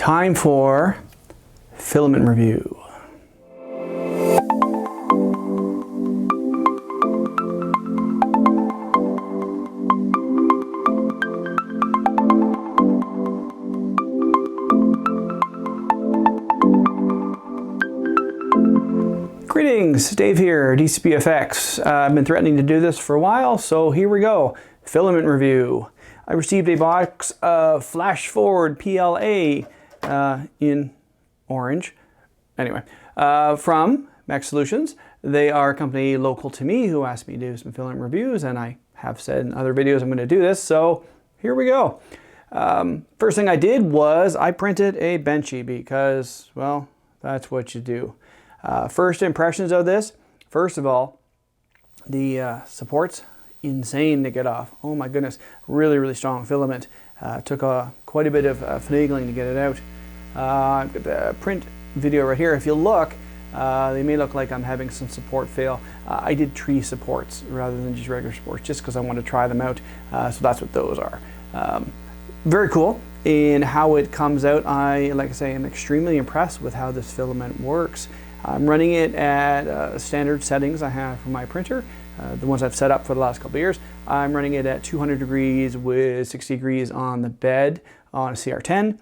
Time for filament review. Greetings, Dave here, DCPFX. I've been threatening to do this for a while, so here we go. Filament review. I received a box of Flashforge PLA in orange, anyway, from Mech Solutions. They are a company local to me who asked me to do some filament reviews, and I have said in other videos I'm going to do this, so here we go. First thing I did was I printed a Benchy because, well, that's what you do. First impressions of this, first of all, the supports, insane to get off. Oh my goodness, really, really strong filament. Took quite a bit of finagling to get it out. I've got the print video right here. If you look, they may look like I'm having some support fail. I did tree supports rather than just regular supports just because I want to try them out. So that's what those are. Very cool in how it comes out. Like I say, I'm extremely impressed with how this filament works. I'm running it at standard settings I have for my printer, the ones I've set up for the last couple of years. I'm running it at 200 degrees with 60 degrees on the bed on a CR10.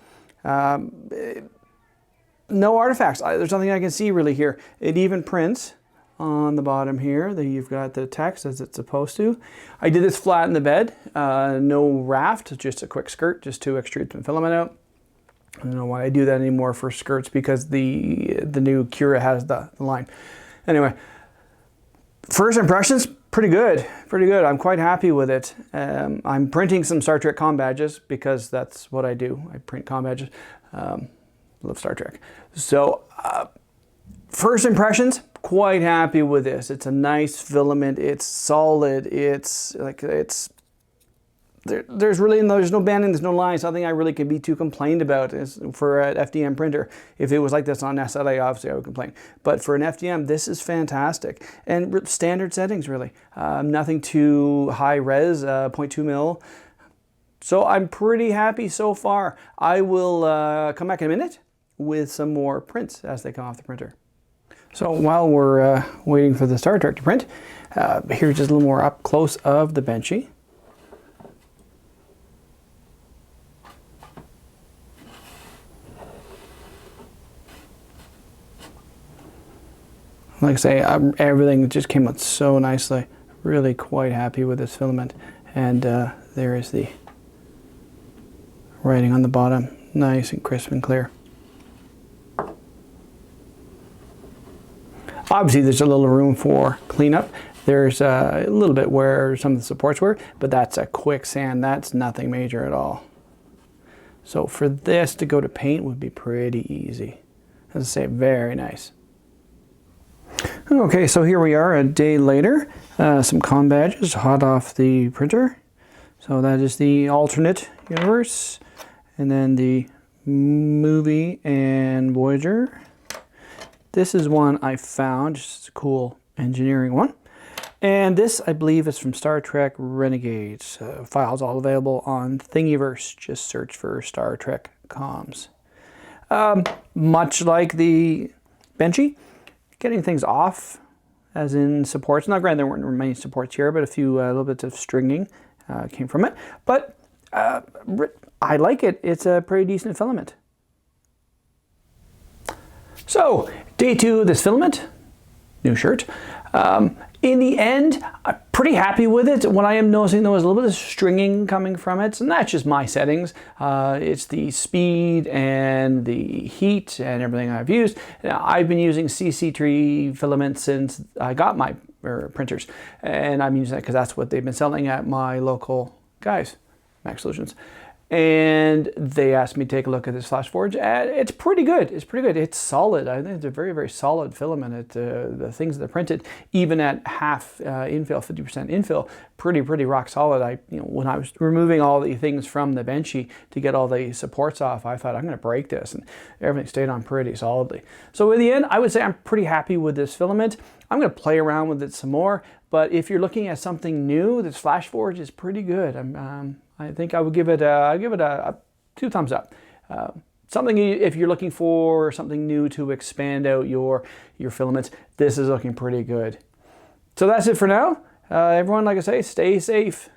No artifacts. There's nothing I can see really here. It even prints on the bottom here. That you've got the text as it's supposed to. I did this flat in the bed, no raft, just a quick skirt just to extrude some filament out. I don't know why I do that anymore for skirts because the new Cura has the line. Anyway, first impressions, pretty good, pretty good. I'm quite happy with it. I'm printing some Star Trek comm badges because that's what I do. I print comm badges. Love Star Trek. So first impressions, quite happy with this. It's a nice filament. It's solid. There's no banding, there's no lines, nothing I really can be too complained about for an FDM printer. If it was like this on SLA, obviously I would complain. But for an FDM, this is fantastic. And standard settings, really. Nothing too high res, 0.2 mil. So I'm pretty happy so far. I will come back in a minute with some more prints as they come off the printer. So while we're waiting for the Star Trek to print, here's just a little more up close of the Benchy. Like I say, everything just came out so nicely. Really quite happy with this filament. And there is the writing on the bottom. Nice and crisp and clear. Obviously there's a little room for cleanup. There's a little bit where some of the supports were, but that's a quick sand. That's nothing major at all. So for this to go to paint would be pretty easy. As I say, very nice. Okay, so here we are a day later. Some comm badges hot off the printer. So that is the alternate universe. And then the movie and Voyager. This is one I found, just a cool engineering one. And this, I believe, is from Star Trek Renegades. Files all available on Thingiverse. Just search for Star Trek comms. Much like the Benchy, getting things off, as in supports. Not granted, there weren't many supports here, but a few little bits of stringing came from it. But I like it. It's a pretty decent filament. So, day 2 of this filament, new shirt. In the end, I'm pretty happy with it. What I am noticing though is a little bit of stringing coming from it, and that's just my settings. It's the speed and the heat and everything I've used. Now, I've been using CC3 filament since I got my printers, and I'm using that because that's what they've been selling at my local guys, Mech Solutions. And they asked me to take a look at this Flashforge, and it's pretty good. It's pretty good. It's solid. I think it's a very, very solid filament. The things that are printed, even at half infill, 50% infill, pretty rock solid. When I was removing all the things from the Benchy to get all the supports off, I thought I'm going to break this, and everything stayed on pretty solidly. So in the end, I would say I'm pretty happy with this filament. I'm going to play around with it some more, but if you're looking at something new, this Flashforge is pretty good. I think I would give it a 2 thumbs up. something, if you're looking for something new to expand out your filaments, this is looking pretty good. So that's it for now. Everyone, like I say, stay safe.